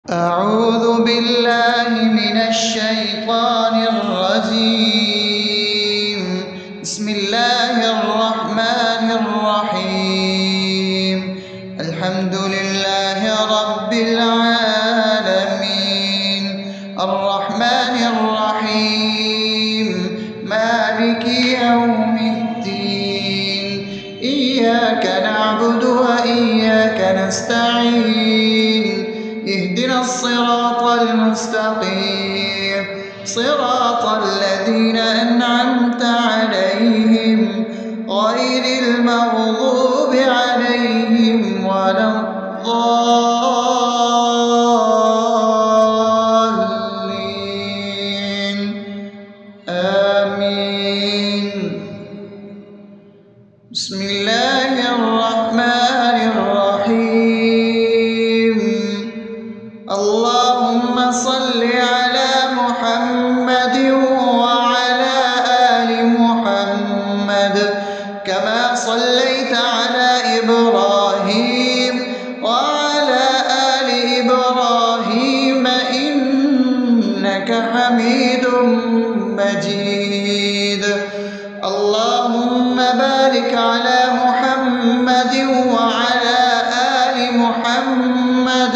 أعوذ بالله من الشيطان الرجيم. بسم الله الرحمن الرحيم. الحمد لله رب العالمين، الرحمن الرحيم، مالك يوم الدين. إياك نعبد وإياك نستعين. اهدنا الصراط المستقيم، صراط الذين أنعمت عليهم غير المغضوب عليهم ولا الضالين. آمين. بسم الله الرحمن الرحيم. اللهم صل على محمد وعلى آل محمد كما صليت على إبراهيم وعلى آل إبراهيم إنك حميد مجيد. اللهم بارك على محمد وعلى آل محمد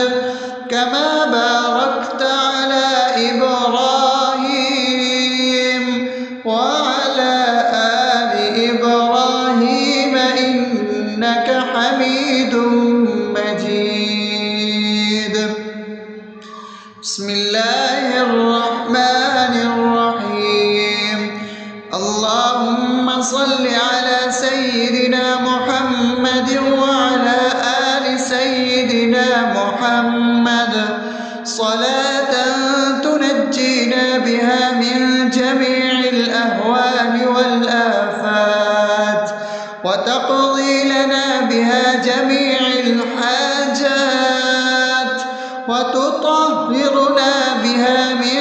كما باركت على إبراهيم وعلى آل إبراهيم إنك حميد مجيد. بسم الله الرحمن الرحيم. اللهم صل على سيدنا محمد وعلى آل سيدنا محمد صلاة تنجينا بها من جميع الأهوال والآفات وتقضي لنا بها جميع الحاجات وتطهرنا بها من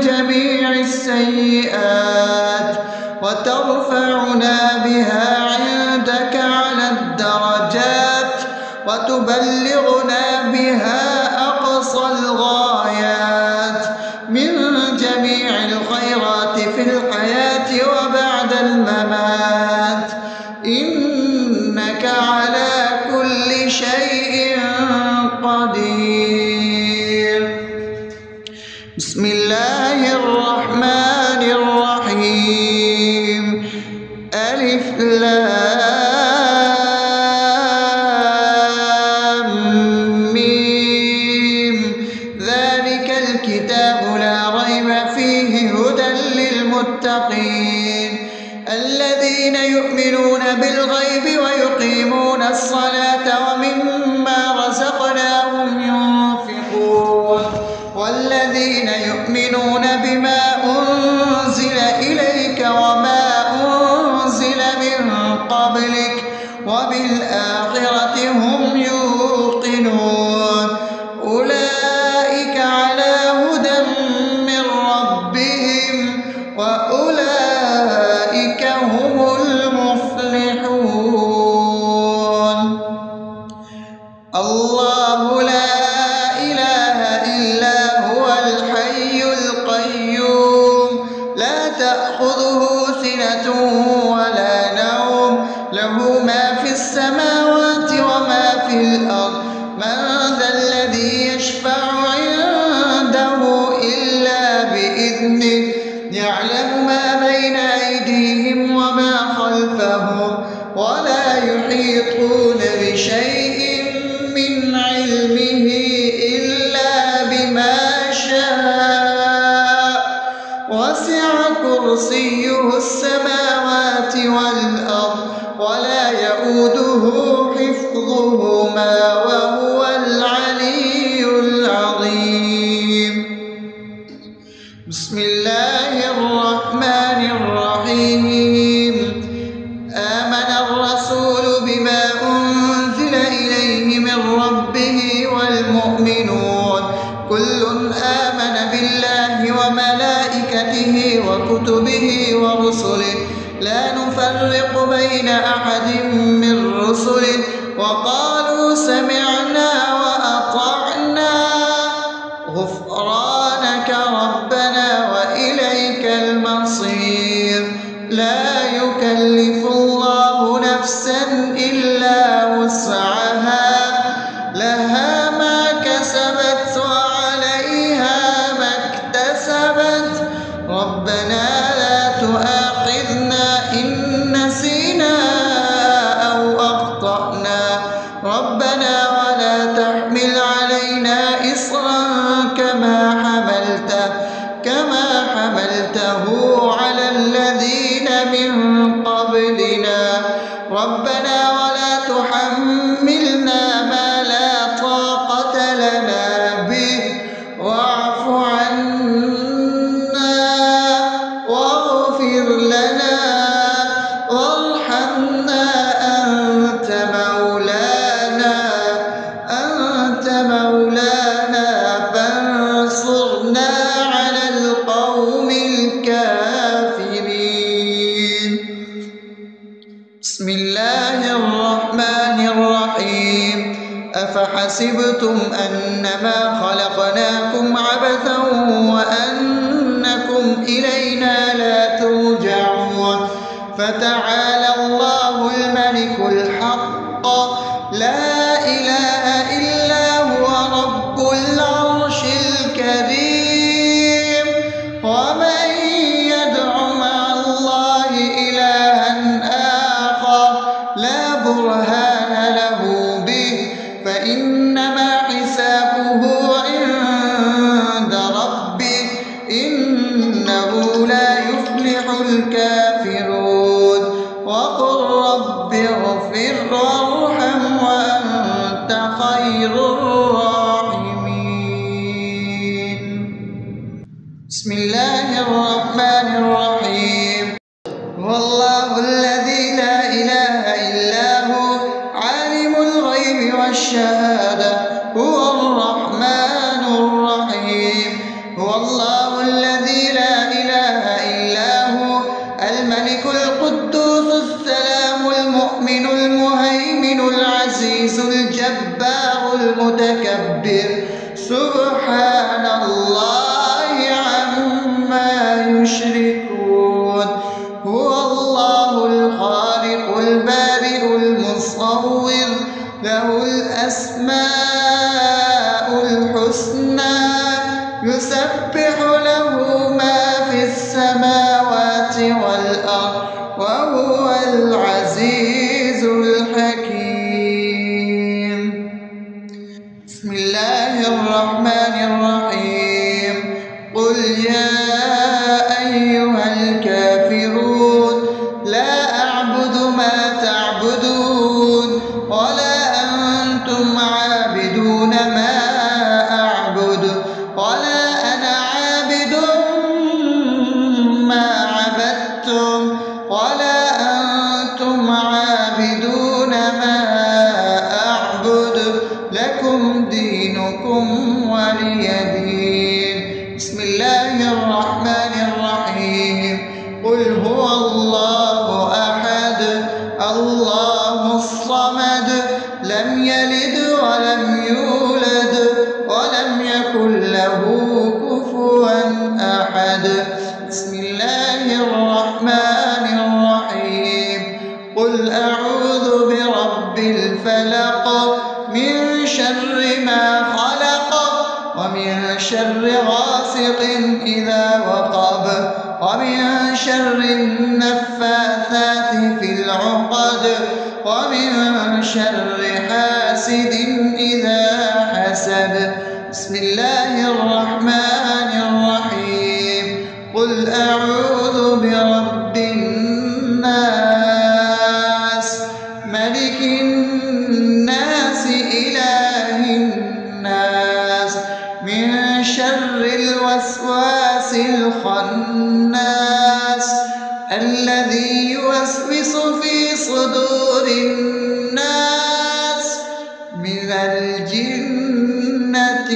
جميع السيئات وترفعنا بها عندك على الدرجات وتبلغنا بها أقصى الغايات من جميع الخيرات في الحياة وبعد الممات، إنك على كل شيء قدير. بسم الله الرحمن الرحيم. ألف لام ميم. ذلك الكتاب لا ريب فيه هدى للمتقين الذين يؤمنون بالغيب ويقيمون الصلاة ومما رزقناهم ينفقون والذين يؤمنون بما أنزل إليك وما أنزل من قبلك وبالآخرة هم يوقنون أولئك على هدى من ربهم وأولئك هم المفلحون. الله لا إله إلا هو الحي القيوم لا تأخذه سنة ولا نوم له ما في السماوات وما في الأرض. من ذا الذي يشفع عنده إلا بإذنه يعلم ما بين أيديهم وما خلفهم ولا يحيطون بشيء من علمه إلا بما شاء وسع كرسيه السماوات والأرض ولا يؤوده حفظهما وهو العلي العظيم. بسم الله الرحمن الرحيم. آمن الرسول بما أنزل إليه من ربه والمؤمنون كل آمن بالله وملائكته وكتبه ورسله لا نفرق بين أحد من رسله وقالوا سمعنا وأطعنا إصرا كما حملته على الذين من قبلنا ربنا ولا تحملنا ما لا طاقة لنا به واعف عنا واغفر لنا وارحمنا أنت مولانا فانصرنا على القوم الكافرين. بسم الله الرحمن الرحيم أفحسبتم أنما خلقناكم عبثا وأنكم إلينا لا ترجعون فتعالى الله الملك الحق لا إله إلا هو رب العرش الكريم ومن يدع مع الله إلها آخر لا برهان له به فإنما حسابه عند ربه إنه لا يفلح الكافرون وقل رب اغفر وارحم وأنت خير الراحمين. بسم الله الرحمن الرحيم هو الله الذي لا إله إلا هو عالم الغيب والشهادة هو الرحمن الرحيم هو الله الذي لا إله إلا هو الملك القدوس السلام المؤمن المهيمن العزيز الجبار المتكبر سبحان الله عما يشركون هو الله الخالق البارئ المصور له الأسماء الحسنى يسبح له ما في السماوات والأرض وهو العزيز الحكيم. بسم الله الرحمن الرحيم قل يا أيها الكافرون لا أعبد ما تعبدون ولا أنتم عابدون ما أعبد ولا أنا عابد ما عبدتم ولا أنتم عابدون ما أعبد لكم دينكم ولي دين. بسم الله الرحمن الرحيم قل هو الله أحد الله الصمد لم يلد ولم يولد ولم يكن له كفوا أحد. بسم الله الرحمن الرحيم قل أعوذ برب الفلق من شر ما خلق ومن شر غاسق إذا وقب ومن شر النفاثات في العقد ومن شر حاسد إذا حسد. بسم الله الرحمن الرحيم قل أعوذ برب الناس ملك الناس إله الناس من شر الوسواس الخناس الذي يوسوس في صدور الناس من الجنة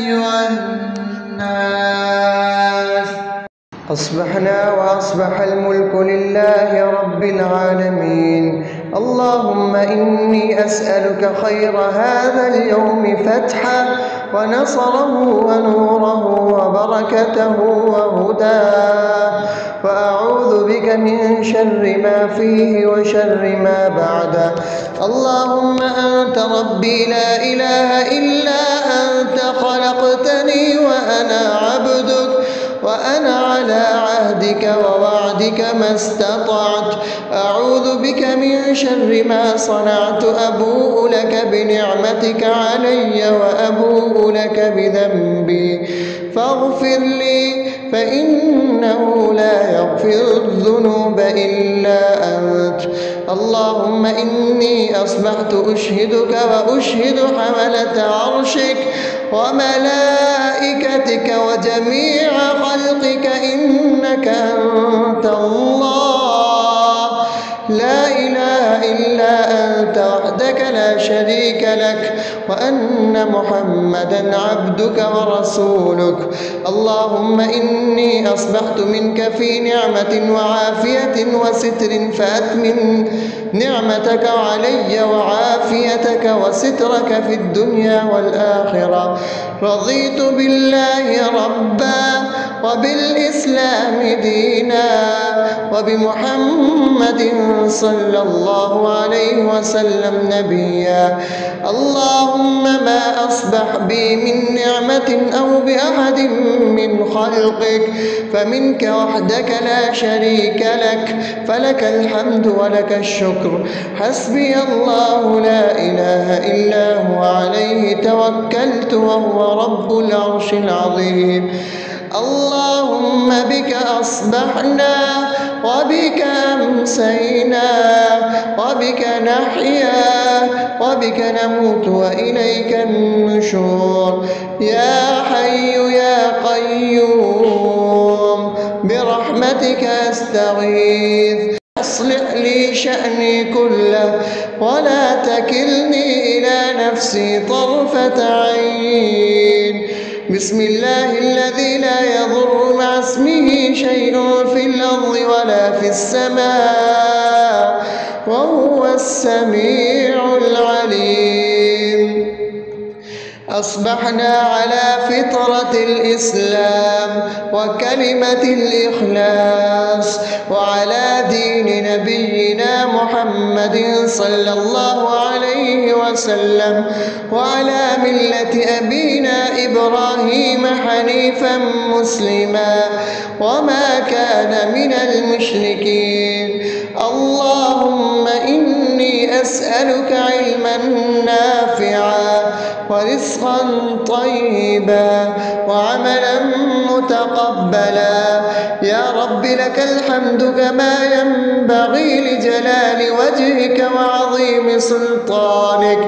والناس. أصبحنا وأصبح الملك لله رب العالمين. اللهم إني أسألك خير هذا اليوم فتحه ونصره ونوره وبركته وهداه وأعوذ بك من شر ما فيه وشر ما بعده. اللهم أنت ربي لا إله إلا أنت خلقتني وأنا عبدك وأنا على عهدك ووعدك مرضاتك ما استطعت، أعوذ بك من شر ما صنعت، أبوء لك بنعمتك علي وأبوء لك بذنبي فاغفر لي فإنه لا يغفر الذنوب إلا أنت. اللهم إني أصبحت أشهدك وأشهد حملة عرشك وملائكتك وجميع خلقك إنك أنت الله لا إله إلا أنت وحدك لا شريك لك، وأن محمدا عبدك ورسولك. اللهم إني أصبحت منك في نعمة وعافية وستر فأتمم نعمتك علي وعافيتك وسترك في الدنيا والآخرة. رضيت بالله ربا وبالإسلام دينا وبمحمد صلى الله عليه وسلم نبيا. اللهم ما أصبح بي من نعمة أو بأحد من خلقك فمنك وحدك لا شريك لك، فلك الحمد ولك الشكر. حسبي الله لا إله إلا هو عليه توكلت وهو رب العرش العظيم. اللهم بك أصبحنا وبك أمسينا وبك نحيا وبك نموت وإليك النشور. يا حي يا قيوم برحمتك أستغيث، أصلح لي شأني كله ولا تكلني إلى نفسي طرفة عين. بسم الله الذي لا يضر مع اسمه شيء في الأرض ولا في السماء وهو السميع العليم. أصبحنا على فطرة الإسلام وكلمة الإخلاص وعلى دين نبينا محمد صلى الله عليه وسلم وعلى ملة أبينا إبراهيم حنيفا مسلما وما كان من المشركين. اللهم إني أسألك علما نافعا ورزقا طيبا وعملا متقبلا. يا رب لك الحمد كما ينبغي لجلال وجهك وعظيم سلطانك.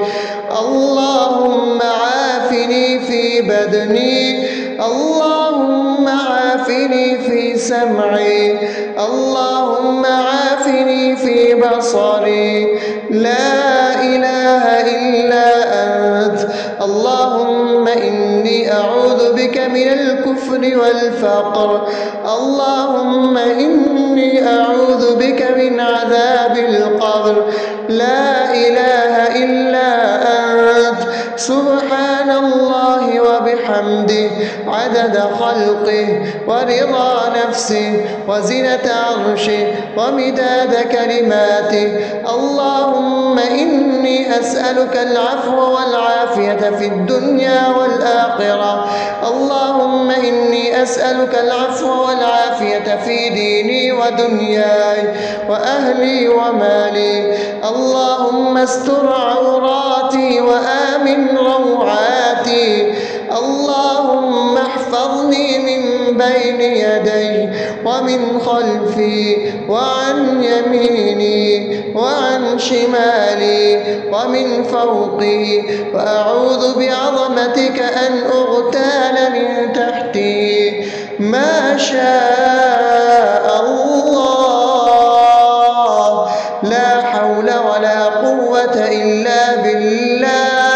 اللهم عافني في بدني، اللهم عافني في سمعي، اللهم عافني في بصري. لا إله إلا أنت. اللهم إني أعوذ بك من الكفر والفقر. اللهم إني أعوذ بك من عذاب القبر. لا إله إلا أنت. سبحان الله وبحمده عدد خلقه ورضا نفسه وزنة عرشه ومداد كلماته. اللهم إني أسألك العفو والعافية في الدنيا والآخرة. اللهم إني أسألك العفو والعافية في ديني ودنياي وأهلي ومالي. اللهم استر عوراتي وآمن روعاتي. اللهم احفظني من بين يدي ومن خلفي وعن يميني وعن شمالي ومن فوقي، وأعوذ بعظمتك أن أغتال من تحتي. ما شاء الله، لا حول ولا قوة إلا بالله.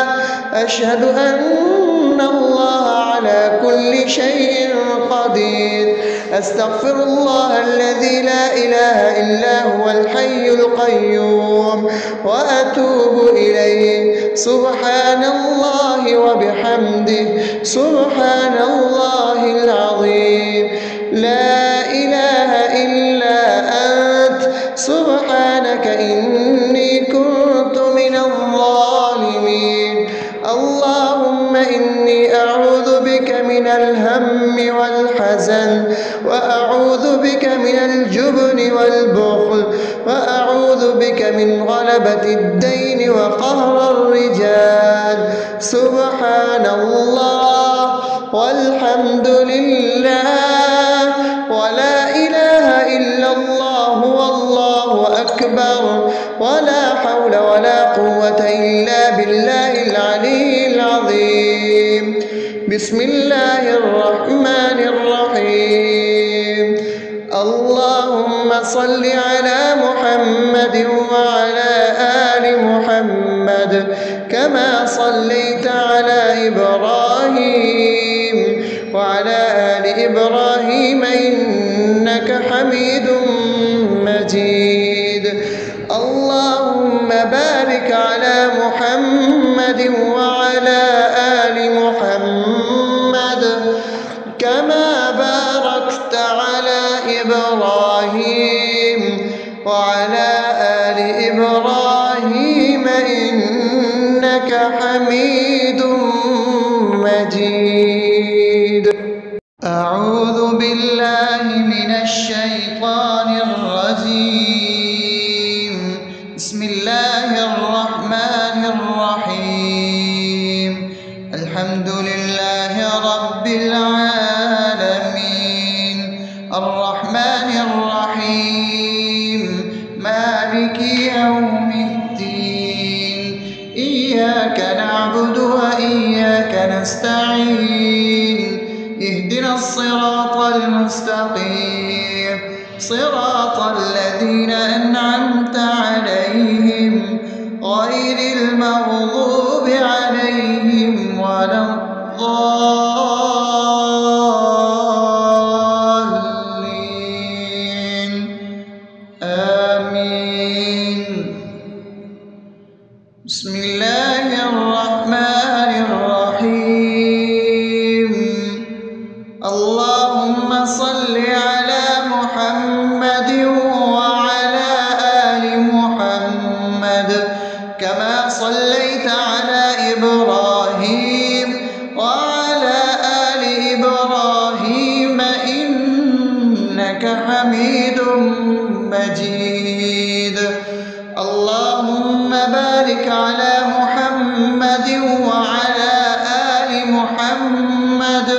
أشهد أن الله على كل شيء قدير. أستغفر الله الذي لا إله إلا هو الحي القيوم وأتوب إليه. سبحان الله وبحمده سبحان الله العظيم. لا إله إلا أنت. سبحانك إني كنت من الظالمين. اللهم إني أعوذ بك من من الهم والحزن، وأعوذ بك من الجبن والبخل، وأعوذ بك من غلبة الدين وقهر الرجال. سبحان الله والحمد لله ولا إله إلا الله والله أكبر، ولا حول ولا قوة إلا بالله العلي العظيم. بسم الله الرحمن الرحيم. اللهم صل على محمد وعلى آل محمد كما صليت على إبراهيم وعلى آل إبراهيم إنك حميد مجيد. اللهم بارك على محمد وعلى آل محمد كما باركت على إبراهيم وعلى آل إبراهيم إنك حميد مجيد. أعوذ بالله من الشيطان الرجيم. بسم الله الرحمن الرحيم. الحمد لله رب العالمين الرحمن الرحيم مالك يوم الدين. إياك نعبد وإياك نستعين. اهدنا الصراط المستقيم صراط الذين أنعمت عليهم غير المغضوب عليهم ولا الضالين. آمين. بسم الله الرحمن الرحيم. اللهم صل على محمد وعلى آل محمد كما صليت على إبراهيم وعلى آل إبراهيم إنك حميد مجيد. اللهم بارك على محمد وعلى آل محمد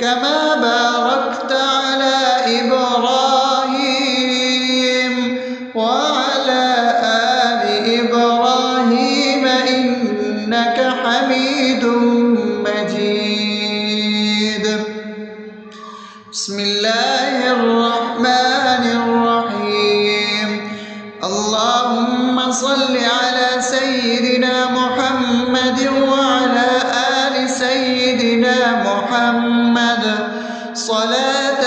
كما باركت على إبراهيم وعلى آل إبراهيم إنك حميد مجيد. بسم الله الرحمن الرحيم. اللهم صل على سيدنا محمد وعلى آل سيدنا محمد صلاة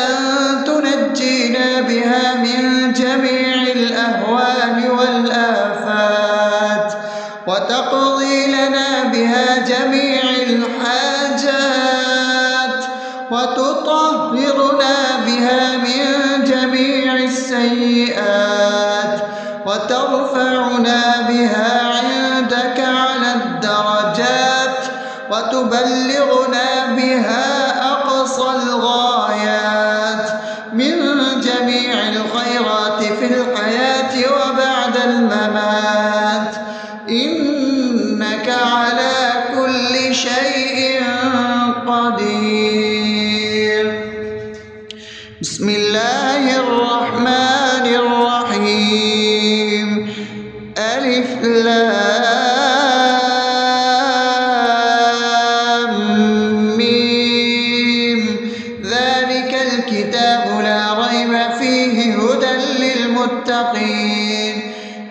تنجينا بها من جميع الأهوال والآفات وتقضي لنا بها جميع الحاجات وتطهرنا بها من جميع السيئات وترفعنا بها عندك على الدرجات وتبلغنا بها أقصى الغايات من جميع الخيرات في الحياة وبعد الممات إنك على كل شيء قدير. بسم الله الرحمن الرحيم. ألف لام ميم. ذلك الكتاب لا ريب فيه هدى للمتقين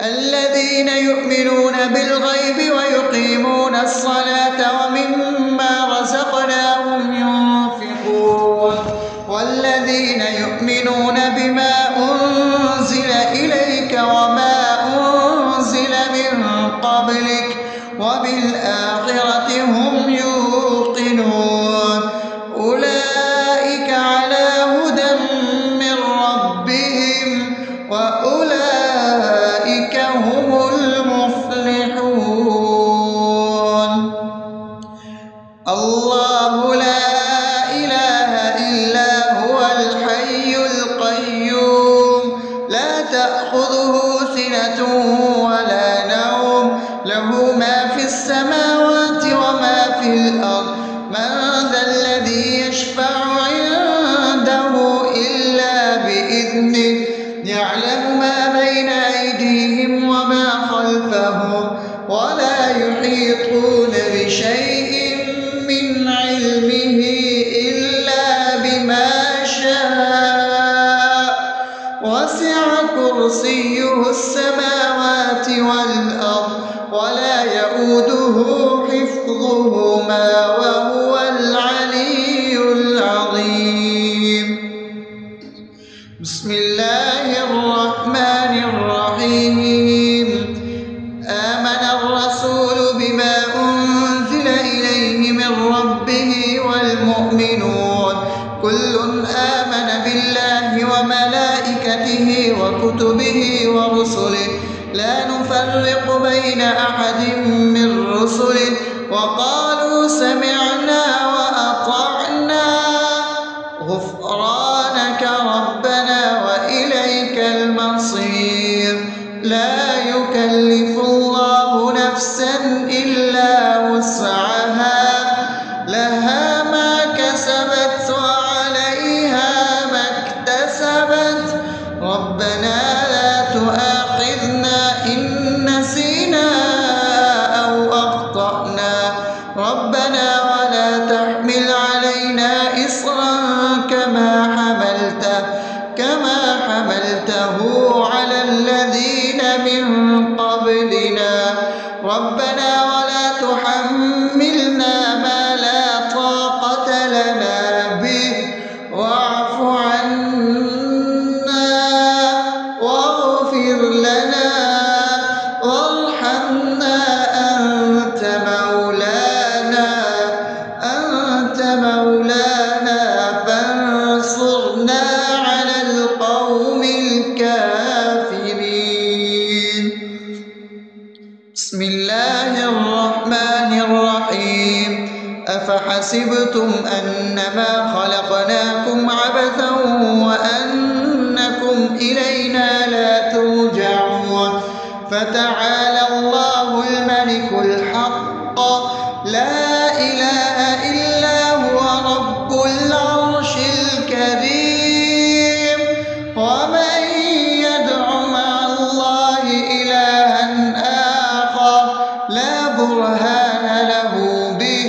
الذين يؤمنون بالغيب ويقيمون الصلاة ومما رزقناهم ينفقون والذين يؤمنون بما أنزل إليك وما أنزل من قبلك وبالآخرة هم يوقنون أولئك على هدى من ربهم وأولئك هم المفلحون. الله لا يشفع عنده إلا بإذنه يعلم ما بين أيديهم وما خلفهم ولا يحيطون بشيء من علمه إلا بما شاء وسع كرسيه السماوات والأرض ولا يئوده حفظهما وهو العلي العظيم. بسم الله الرحمن الرحيم. آمن الرسول بما أنزل إليه من ربه والمؤمنون كل آمن بالله وملائكته وكتبه ورسله لا نفرق بين أحد من رسله وقالوا سمعنا وأطعنا غفرانك ربنا وإليك المصير. لا يكلف الله نفسا إلا وسعها لها ما كسبت وعليها ما اكتسبت ربنا لا تؤاخذنا إن نسينا أو أخطأنا ربنا ولا تحمل علينا إصرا كما حملته على الذين من قبلنا ربنا ولا تحملنا ما لا طاقة لنا به واعف عنا واغفر لنا وارحمنا أنت مولانا فانصرنا على القوم الكافرين. بسم الله الرحمن الرحيم. أفحسبتم أنما خلقناكم عبثا وأنكم إلينا لا ترجعون فتعالى الله الملك الحق لا إله إلا هو رب العرش الكريم. ومن يدع مع الله إلها آخر لا برهان له به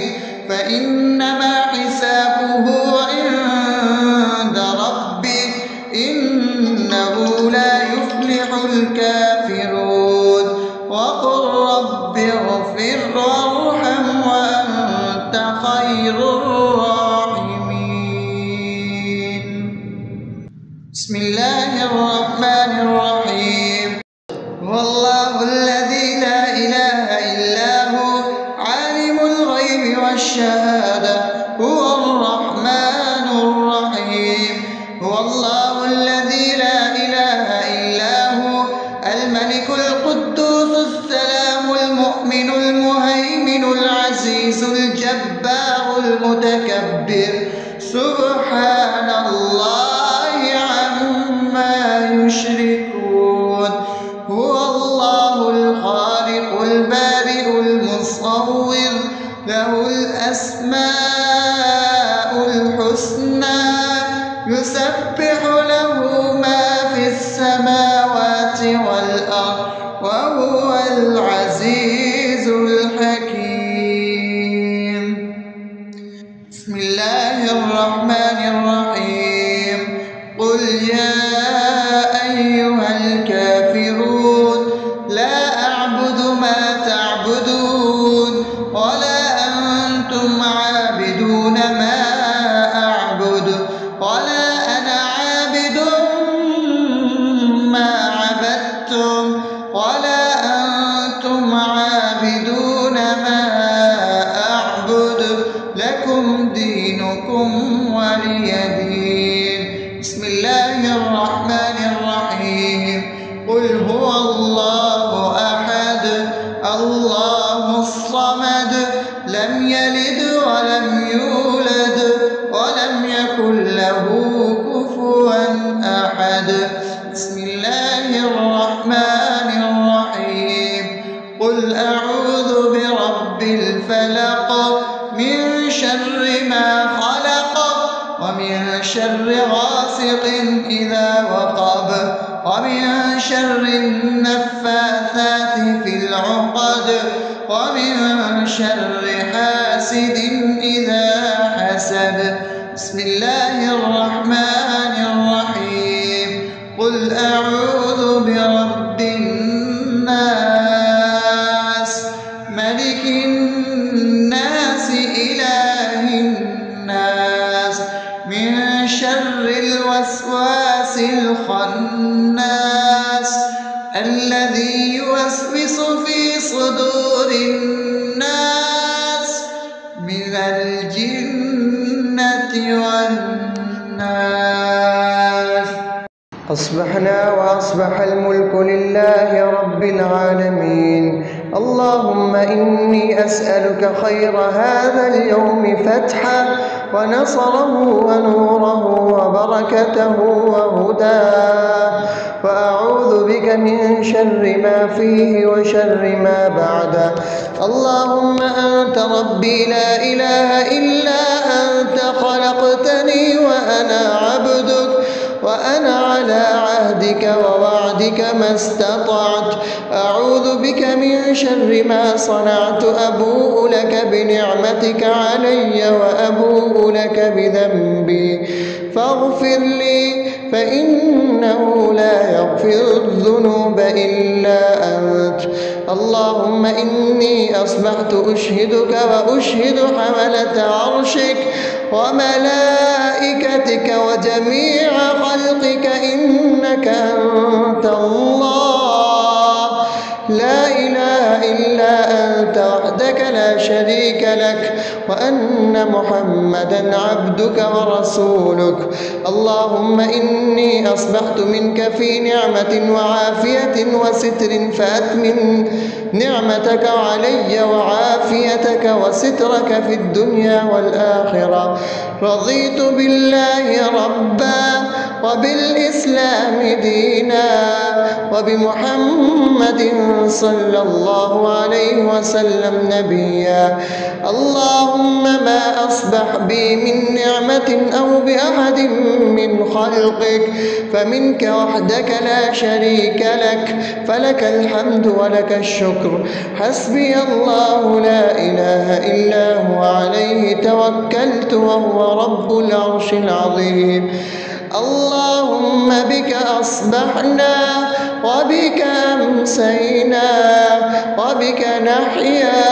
فإنما حسابه عند ربه إنه لا يفلح الكافرون. وقل رب اغفر وارحم وأنت خير الراحمين. بسم الله الرحمن الرحيم. هو الله الذي لا إله إلا هو عالم الغيب والشهادة هو الرحمن الرحيم. هو الله الذي لا إله إلا هو الملك القدوس السلام المؤمن المهيمن العزيز الجبار المتكبر سبحان الله عما يشركون. هو الله الخالق البارئ المصور له الأسماء الحسنى يسبح له ما في السماوات والأرض وهو العزيز الحكيم. بسم الله الرحمن الرحيم. قل يا أيها الكافرون لا أعبد ما تعبدون ولا أنتم عابدون ما أعبد ولا أنا عابد ومن شر غاسق إذا وقب ومن شر النفاثات في العقد ومن شر حاسد إذا حسد. بسم الله الرحمن الرحيم. قل أعوذ برب الناس ملك الناس إله الناس من شر الوسواس الخناس الذي يوسوس في صدور الناس من الجنة والناس. أصبحنا وأصبح الملك لله رب العالمين. اللهم إني أسألك خير هذا اليوم فتحه ونصره ونوره وبركته وهداه، وأعوذ بك من شر ما فيه وشر ما بعده. اللهم أنت ربي لا إله إلا أنت، خلقتني وأنا عبدك وأنا على عهدك ووعدك ما استطعت. أعوذ بك من شر ما صنعت، أبوء لك بنعمتك علي وأبوء لك بذنبي فاغفر لي، فإنه لا يغفر الذنوب إلا أنت. اللهم إني أصبحت أشهدك وأشهد حملة عرشك وملائكتك وجميع خلقك إنك أنت الله لا إله إلا أنت وحدك لا شريك لك، وأن محمدا عبدك ورسولك. اللهم إني أصبحت منك في نعمة وعافية وستر، فأتمم نعمتك علي وعافيتك وسترك في الدنيا والآخرة. رضيت بالله ربا وبالإسلام دينا وبمحمد صلى الله عليه وسلم نبيا. اللهم ما أصبح بي من نعمة أو بأحد من خلقك فمنك وحدك لا شريك لك، فلك الحمد ولك الشكر. حسبي الله لا إله إلا هو عليه توكلت وهو رب العرش العظيم. اللهم بك أصبحنا وبك أمسينا وبك نحيا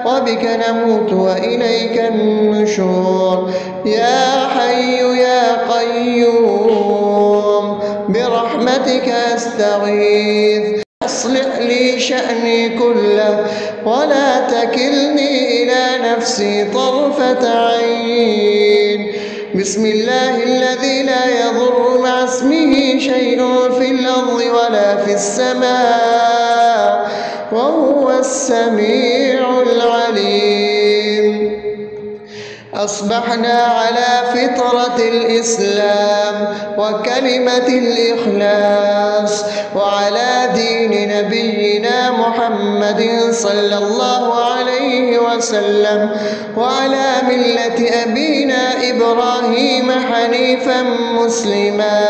وبك نموت وإليك النشور. يا حي يا قيوم برحمتك أستغيث، أصلح لي شأني كله ولا تكلني إلى نفسي طرفة عين. بسم الله الذي لا يضر مع اسمه شيء في الأرض ولا في السماء وهو السميع العليم. أصبحنا على فطرة الإسلام وكلمة الإخلاص وعلى دين نبينا محمد صلى الله عليه وسلم وعلى ملة أبينا إبراهيم حنيفا مسلما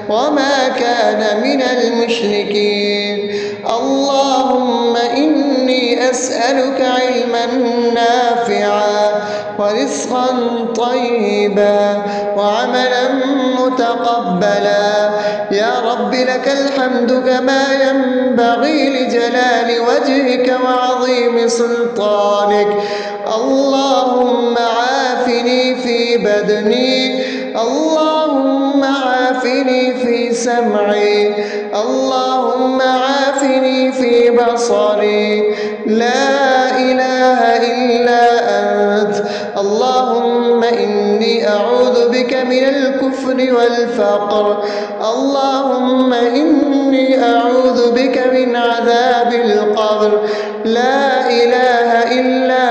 وما كان من المشركين. اللهم إني أسألك علما نافعا ورزقا طيبا وعملا متقبلا. يا رب لك الحمد كما ينبغي لجلال وجهك وعظيم سلطانك. اللهم عافني في بدني، اللهم عافني في سمعي، اللهم عافني في بصري. لا إله إلا أنت. اللهم إني أعوذ بك من الكفر والفقر. اللهم إني أعوذ بك من عذاب القبر. لا إله إلا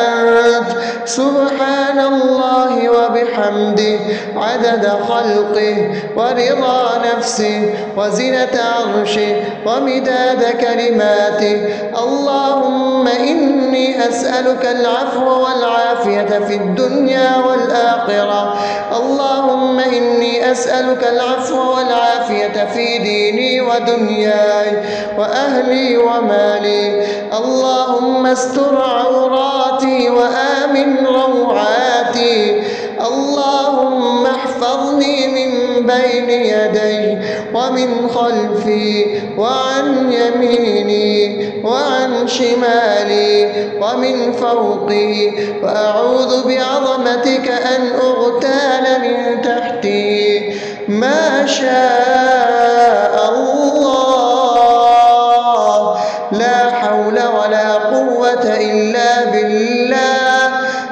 أنت. سبحان الله وبحمده عبده عدد خلقه ورضا نفسه وزنة عرشه ومداد كلماته. اللهم إني أسألك العفو والعافية في الدنيا والآخرة. اللهم إني أسألك العفو والعافية في ديني ودنياي وأهلي ومالي. اللهم استر عوراتي وآمن روعاتي. اللهم احفظني من بين يدي ومن خلفي وعن يميني وعن شمالي ومن فوقي، وأعوذ بعظمتك أن أغتال من تحتي. ما شاء الله، لا حول ولا قوة إلا بالله.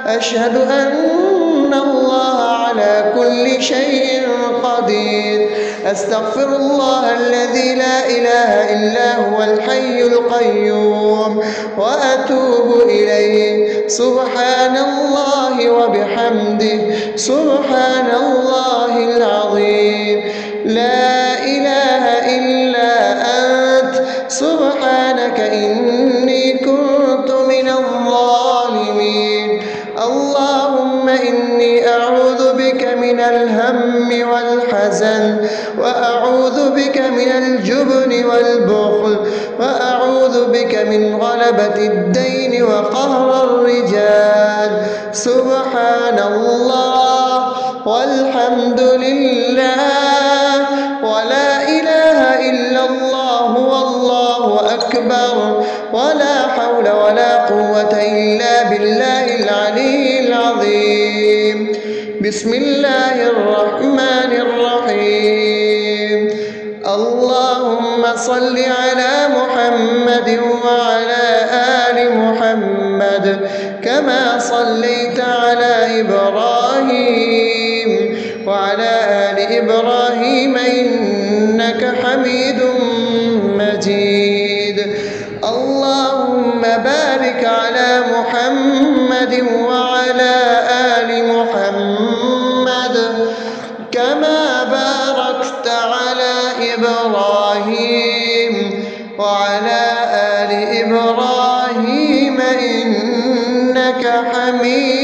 أشهد أن الله على كل شيء قدير. أستغفر الله الذي لا إله إلا هو الحي القيوم وأتوب إليه. سبحان الله وبحمده، سبحان الله العظيم. لا إله إلا أنت، سبحانك إني كنت من الظالمين. اللهم إني أعوذ بك من الهم والحزن، وأعوذ بك من الجبن والبخل، وأعوذ بك من غلبة الدين وقهر الرجال. سبحان الله والحمد لله ولا إله إلا الله والله أكبر، ولا حول ولا قوة إلا بالله العلي العظيم. بسم الله الرحمن الرحيم. اللهم صل على محمد وعلى آل محمد كما صليت على إبراهيم وعلى آل إبراهيم إنك حميد مجيد. اللهم بارك على محمد وعلى آل محمد كما باركت على إبراهيم وعلى آل إبراهيم إنك حميد